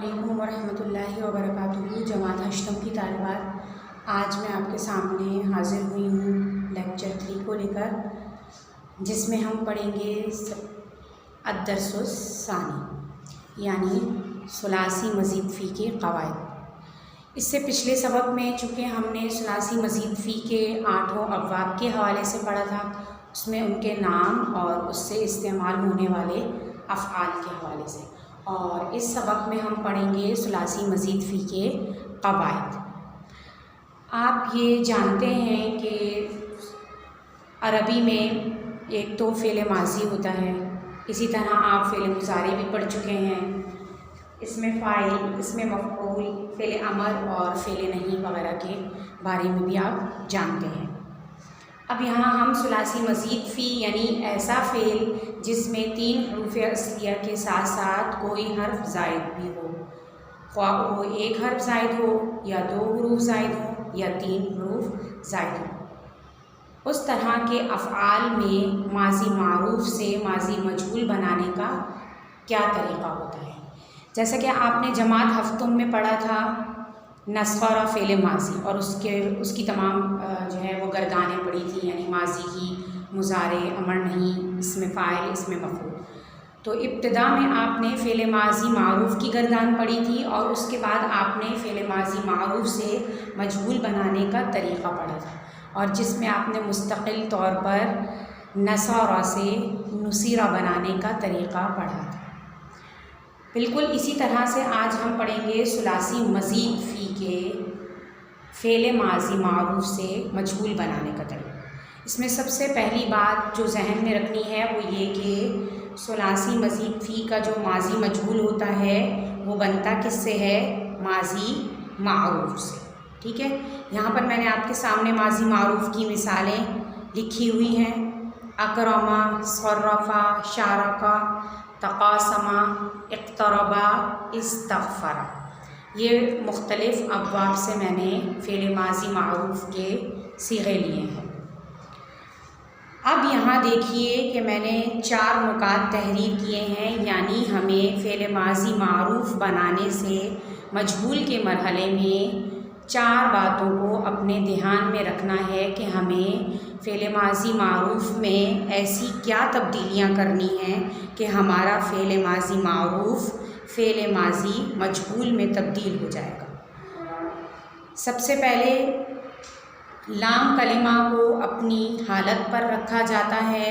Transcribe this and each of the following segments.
अस्सलामुअलैकुम वरहमतुल्लाहि वबरकातुहू। जमात हश्तम की तालिबात, आज मैं आपके सामने हाज़िर हुई हूँ लेक्चर 3 को लेकर, जिसमें हम पढ़ेंगे अद्दर्सुस्सानी यानी सुलासी मज़ीद फ़ी के क़वाइद। इससे पिछले सबक में चूँकि हमने सुलासी मज़ीद फ़ी के 8 अबवाब के हवाले से पढ़ा था, उसमें उनके नाम और उससे इस्तेमाल होने वाले अफ़आल के हवाले से, और इस सबक में हम पढ़ेंगे सुलासी मज़ीद फ़ी के क़वाइद। आप ये जानते हैं कि अरबी में एक तो फ़ेल माज़ी होता है, इसी तरह आप फ़ेल मुज़ारी भी पढ़ चुके हैं। इसमें फ़ाइल, इसमें मफ़ऊल, फ़ेल अमर और फ़ेल नहीं वगैरह के बारे में भी आप जानते हैं। अब यहाँ हम सुलासी मज़ीद फ़ी यानी ऐसा फ़ेल जिसमें 3 हरूफ़ असलिया के साथ साथ कोई हर्फ ज़ायद भी हो, ख्वाह वो 1 हर्फ ज़ायद हो या 2 हरूफ़ ज़ायद हो या 3 हरूफ़ ज़ायद हो, उस तरह के अफ़आल में माज़ी मारूफ़ से माज़ी मजहूल बनाने का क्या तरीक़ा होता है। जैसा कि आपने जमात हफ्तुम में पढ़ा था नस्ख़रा फ़ेल माज़ी, और उसकी तमाम जो है वो गर्दानें पढ़ी थी, यानी माज़ी की, मुज़ारे, अमर नहीं, इसमें फ़ाइल, इसमें मफ़ऊल। तो इब्तिदा में आपने फ़ेल माज़ी मारूफ़ की गर्दान पढ़ी थी और उसके बाद आपने फ़ेल माज़ी मारूफ़ से मजहूल बनाने का तरीक़ा पढ़ा था, और जिसमें आपने मुस्तक़िल तौर पर नसरा से नुसीरा बनाने का तरीक़ा पढ़ा था। बिल्कुल इसी तरह से आज हम पढ़ेंगे सुलासी मज़ीद फ़ी के फ़ेल माज़ी मारूफ़ से मजहूल बनाने का तरीक़ा। इसमें सबसे पहली बात जो जहन में रखनी है वो ये कि सुलासी मज़ीद फ़ी का जो माज़ी मजहूल होता है वो बनता किससे है? माज़ी मारूफ़ से। ठीक है, यहाँ पर मैंने आपके सामने माज़ी मारूफ़ की मिसालें लिखी हुई हैं। अकरमा, सर्रफ़ा, शारका, तक़ासमा, इक़्तरबा, इस्तग़फ़रा, ये मुख्तलिफ़ अबवाब से मैंने फ़ेल माज़ी मारूफ़ के सीग़े लिए हैं। अब यहाँ देखिए कि मैंने 4 नुकात तहरीर किए हैं, यानी हमें फ़ेल माज़ी मारूफ़ बनाने से मजहूल के मरहले में 4 बातों को अपने ध्यान में रखना है कि हमें फ़ेल माज़ी मारूफ़ में ऐसी क्या तब्दीलियाँ करनी हैं कि हमारा फ़ेल माज़ी मारूफ़ फ़ेल माज़ी मजहूल में तब्दील हो जाएगा। सबसे पहले लाम कलिमा को अपनी हालत पर रखा जाता है।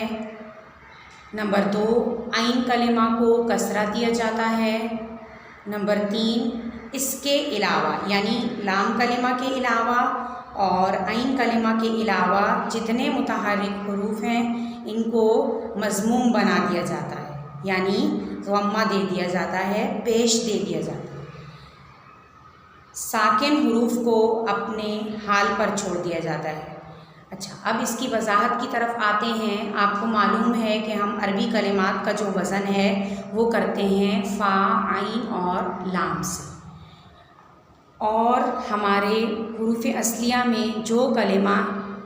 नंबर 2, आइन कलिमा को कसरा दिया जाता है। नंबर 3, इसके अलावा यानी लाम कलिमा के अलावा और आइन कलिमा के अलावा जितने मुतहर्रिक हुरूफ हैं इनको मज़मूम बना दिया जाता है, यानी ज़म्मा दे दिया जाता है, पेश दे दिया जाता है। साकिन हुरूफ को अपने हाल पर छोड़ दिया जाता है। अच्छा, अब इसकी वजाहत की तरफ आते हैं। आपको मालूम है कि हम अरबी कलिमात का जो वज़न है वो करते हैं फ़ा, आइन और लाम से, और हमारे हुरूफ असलिया में जो कलिमा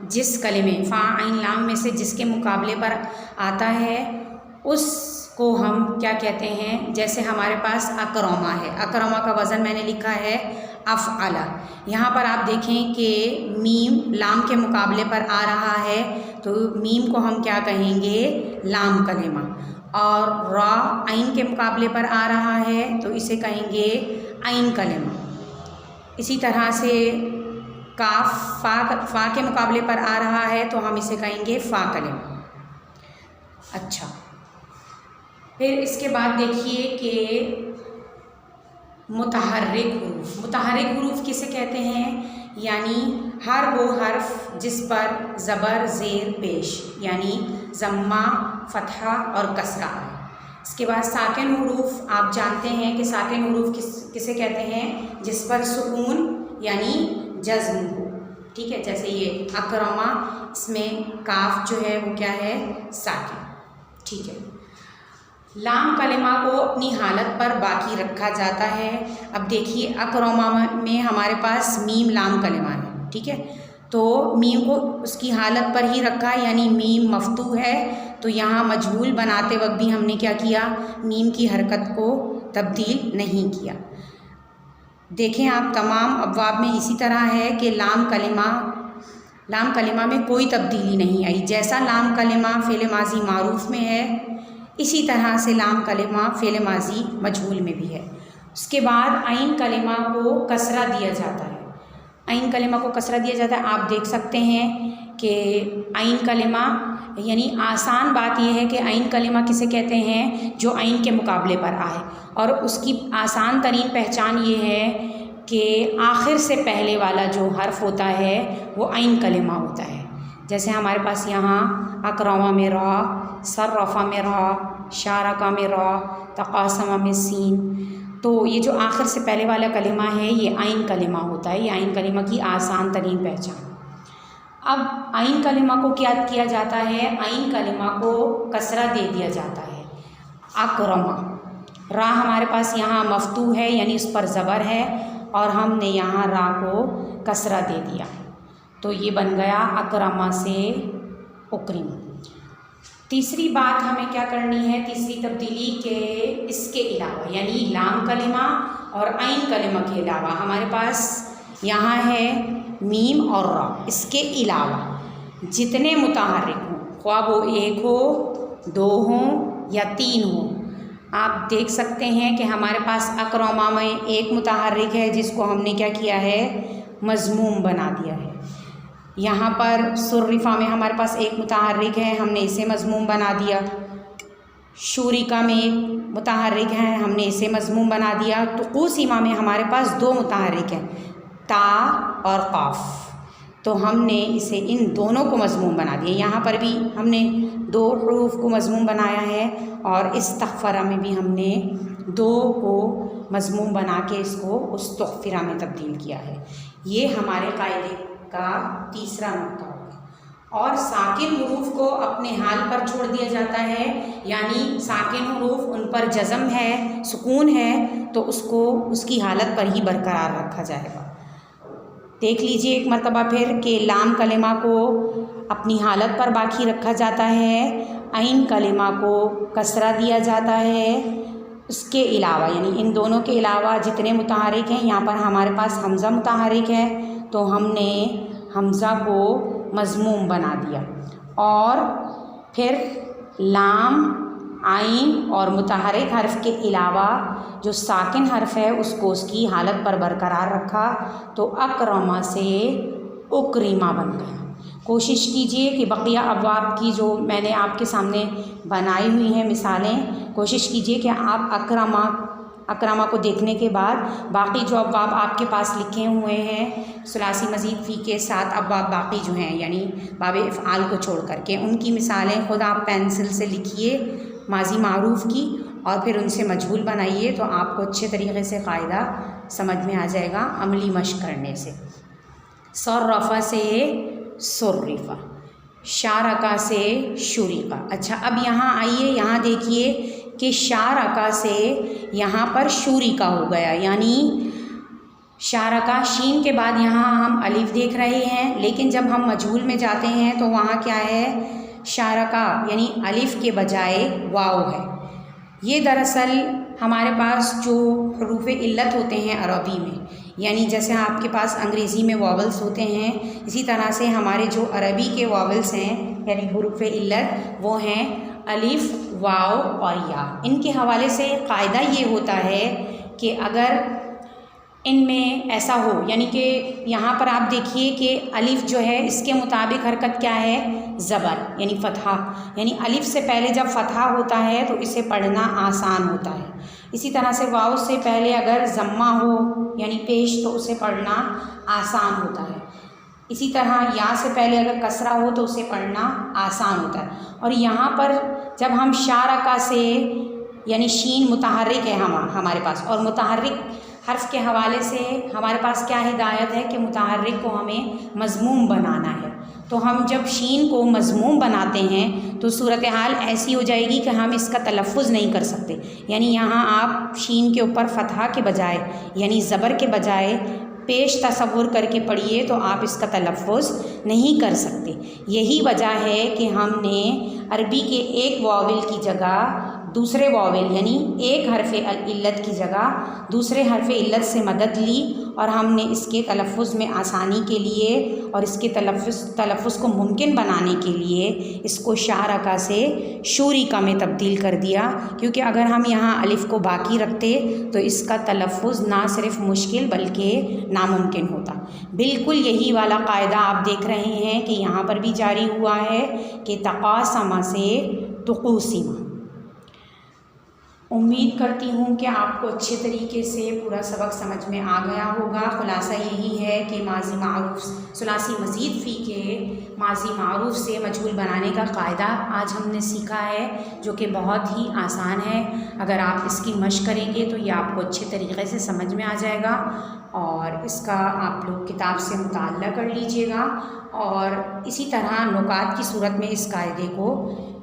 जिस कलिमे फ़ा, आइन, लाम में से जिसके मुकाबले पर आता है उसको हम क्या कहते हैं। जैसे हमारे पास अकरमा है, अकरमा का वज़न मैंने लिखा है अफ़अला। यहाँ पर आप देखें कि मीम लाम के मुकाबले पर आ रहा है, तो मीम को हम क्या कहेंगे? लाम कलिमा। और रा आइन के मुकाबले पर आ रहा है तो इसे कहेंगे आइन कलिमा। इसी तरह से काफ फ़ा के मुकाबले पर आ रहा है तो हम इसे कहेंगे फ़ा कलिमा। अच्छा, फिर इसके बाद देखिए कि मुतहर्रिक हुरूफ किसे कहते हैं? यानी हर वो हर्फ जिस पर ज़बर ज़ेर पेश, यानी ज़म्मा, फ़तहा और कसरा है। इसके बाद साकिन हुरूफ, आप जानते हैं कि साकिन हुरूफ किसे कहते हैं? जिस पर सुकून यानी जज़्म हो। ठीक है, जैसे ये अकरमा, इसमें काफ जो है वो क्या है? साकिन। ठीक है, लाम कलिमा को अपनी हालत पर बाकी रखा जाता है। अब देखिए अकरमा में हमारे पास मीम लाम कलिमा है। ठीक है, तो मीम को उसकी हालत पर ही रखा, यानी मीम मफ्तू है, तो यहाँ मजहूल बनाते वक्त भी हमने क्या किया? मीम की हरकत को तब्दील नहीं किया। देखें आप तमाम अब्वाब में इसी तरह है कि लाम कलिमा में कोई तब्दीली नहीं आई। जैसा लाम कलिमा फ़ेल माज़ी मारूफ़ में है, इसी तरह से लाम कलिमा फ़ेल माज़ी मजहूल में भी है। उसके बाद आइन कलिमा को कसरा दिया जाता है। आइन कलिमा को कसरा दिया जाता है। आप देख सकते हैं कि आइन कलिमा यानी आसान बात यह है कि आइन कलिमा किसे कहते हैं, जो आइन के मुकाबले पर आए। और उसकी आसान तरीन पहचान ये है कि आखिर से पहले वाला जो हर्फ होता है वो आइन कलिमा होता है। जैसे हमारे पास यहाँ अकरमा में रा, सर्रफ़ा में रा, शारका में रा, तक़ासमा में सीन। तो ये जो आखिर से पहले वाला कलिमा है ये आइन कलिमा होता है। ये आइन कलिमा की आसान तरीन पहचान। अब आइन कलिमा को क्या किया जाता है, आइन कलिमा को कसरा दे दिया जाता है। अकरमा, रा हमारे पास यहाँ मफ्तू है यानी उस पर ज़बर है और हमने यहाँ रा को कसरा दे दिया, तो ये बन गया अकरमा से उक्रिम। तीसरी बात हमें क्या करनी है, तीसरी तब्दीली के इसके अलावा यानी लाम कलिमा और आइन कलिमा के अलावा हमारे पास यहाँ है मीम और रा। इसके अलावा जितने मुतहर्रिक हों, ख्वाह वो एक हो, दो हों या तीन हों, आप देख सकते हैं कि हमारे पास अकरमा में एक मुतहर्रिक है जिसको हमने क्या किया है, मज़मूम बना दिया है। यहाँ पर सुर्रिफ़ा में हमारे पास एक मुतहर्रिक है, हमने इसे मज़मूम बना दिया। शूरिका में एक मुतहर्रिक है, हमने इसे मज़मूम बना दिया। तो क़ूसीमा में हमारे पास दो मुतहर्रिक हैं, ता और क़ाफ़, तो हमने इसे इन दोनों को मज़मूम बना दिया। यहाँ पर भी हमने दो हुरूफ़ को मज़मूम बनाया है और इस्तग़फ़रा में भी हमने दो को मज़मूम बना के इसको उस्तग़फ़िरा में तब्दील किया है। ये हमारे कायदे का तीसरा नुक्ता होगा। और साकिन हुरूफ़ को अपने हाल पर छोड़ दिया जाता है, यानी साकिन हुरूफ़ उन पर जज़म है, सुकून है, तो उसको उसकी हालत पर ही बरकरार रखा जाएगा। देख लीजिए एक मरतबा फिर कि लाम कलिमा को अपनी हालत पर बाकी रखा जाता है, आइन कलिमा को कसरा दिया जाता है। उसके अलावा यानी इन दोनों के अलावा जितने मुतहर्रिक हैं, यहाँ पर हमारे पास हमज़ा मुतहर्रिक है तो हमने हमज़ा को मज़मूम बना दिया। और फिर लाम, आइन और मुतहर्रिक हर्फ के अलावा जो साकिन हर्फ है उसको उसकी हालत पर बरकरार रखा, तो अकरमा से उक्रिमा बन गया। कोशिश कीजिए कि बक़िया अब्वाब की जो मैंने आपके सामने बनाई हुई हैं मिसालें, कोशिश कीजिए कि आप अकरमा को देखने के बाद बाकी जो अब्वाब आपके पास लिखे हुए हैं सुलासी मज़ीद फ़ी के साथ अब्वाब बाकी जो हैं यानी बाब इफ़आल को छोड़ करके, उनकी मिसालें ख़ुद आप पेंसिल से लिखिए माज़ी मारूफ़ की और फिर उनसे मजहूल बनाइए, तो आपको अच्छे तरीक़े से क़ायदा समझ में आ जाएगा अमली मश्क़ करने से। सर्रफ़ा से सुर्रिफ़ा, शारका से शुरिका। अच्छा, अब यहाँ आइए, यहाँ देखिए कि शारका से यहाँ पर शुरिका हो गया, यानी शारका शीन के बाद यहाँ हम अलिफ देख रहे हैं, लेकिन जब हम मजहूल में जाते हैं तो वहाँ क्या है, शारका यानी अलिफ के बजाय वाव है। ये दरअसल हमारे पास जो हरूफ़ इल्लत होते हैं अरबी में, यानी जैसे आपके पास अंग्रेज़ी में वॉवल्स होते हैं, इसी तरह से हमारे जो अरबी के वॉवल्स हैं यानी हरूफ़ इल्लत, वो हैं अलिफ, वाव और या। इनके हवाले से क़ायदा ये होता है कि अगर इनमें ऐसा हो, यानी कि यहाँ पर आप देखिए कि अलिफ जो है इसके मुताबिक हरकत क्या है, ज़बर यानी फ़तहा, यानी अलिफ से पहले जब फ़तहा होता है तो इसे पढ़ना आसान होता है। इसी तरह से वाव से पहले अगर ज़म्मा हो यानी पेश, तो उसे पढ़ना आसान होता है। इसी तरह या से पहले अगर कसरा हो तो उसे पढ़ना आसान होता है। और यहाँ पर जब हम शारका से यानी शीन मुतहर्रिक है हमारे पास, और मुतहर्रिक हर्फ के हवाले से हमारे पास क्या हिदायत है कि मुतहर्रिक को हमें मज़मूम बनाना है, तो हम जब शीन को मज़मूम बनाते हैं तो सूरत हाल ऐसी हो जाएगी कि हम इसका तलफ़्फ़ुज़ नहीं कर सकते। यानी यहाँ आप शीन के ऊपर फ़तहा के बजाय यानी ज़बर के बजाय पेश तसव्वुर करके पढ़िए तो आप इसका तलफ़्फ़ुज़ नहीं कर सकते। यही वजह है कि हमने अरबी के एक वाविल की जगह दूसरे वावेल यानी एक हरफ इल्लत की जगह दूसरे हरफ इल्लत से मदद ली और हमने इसके तलफ़ुज़ में आसानी के लिए और इसके तलफ़ुज़ को मुमकिन बनाने के लिए इसको शारका से शूरिका में तब्दील कर दिया, क्योंकि अगर हम यहाँ अलिफ़ को बाकी रखते तो इसका तलफ़ुज़ ना सिर्फ मुश्किल बल्कि नामुमकिन होता। बिल्कुल यही वाला कायदा आप देख रहे हैं कि यहाँ पर भी जारी हुआ है कि तक़ासमा से तुक़ूसिमा। उम्मीद करती हूँ कि आपको अच्छे तरीके से पूरा सबक समझ में आ गया होगा। ख़ुलासा यही है कि माज़ी मारूफ़ सुलासी मज़ीद फ़ी के माज़ी मारूफ़ से मजहूल बनाने का कायदा आज हमने सीखा है, जो कि बहुत ही आसान है। अगर आप इसकी मशक़ करेंगे तो ये आपको अच्छे तरीके से समझ में आ जाएगा और इसका आप लोग किताब से मुताल्ला कर लीजिएगा और इसी तरह नुकात की सूरत में इस कायदे को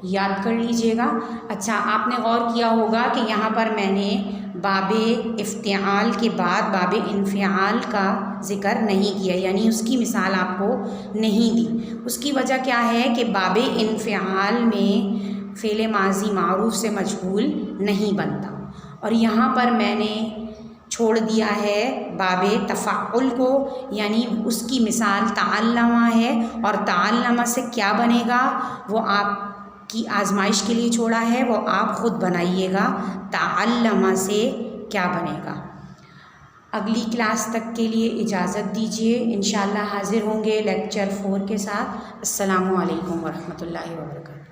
याद कर लीजिएगा। अच्छा, आपने गौर किया होगा कि यहाँ पर मैंने बाबे इफ्तिआल के बाद बाबे इन्फ़िआल का ज़िक्र नहीं किया, यानी उसकी मिसाल आपको नहीं दी। उसकी वजह क्या है कि बाबे इन्फ़िआल में फ़ेल माज़ी मारूफ़ से मजहूल नहीं बनता और यहाँ पर मैंने छोड़ दिया है बाबे तफ़ाउल को, यानी उसकी मिसाल ताल्लमा है और ताल्लमा से क्या बनेगा वो आप की आजमाइश के लिए छोड़ा है, वो आप ख़ुद बनाइएगा ताल्लमा से क्या बनेगा। अगली क्लास तक के लिए इजाज़त दीजिए, इंशाअल्लाह हाज़िर होंगे लेक्चर 4 के साथ। अस्सलामु अलैकुम वरहमतुल्लाहि व बरकातहू।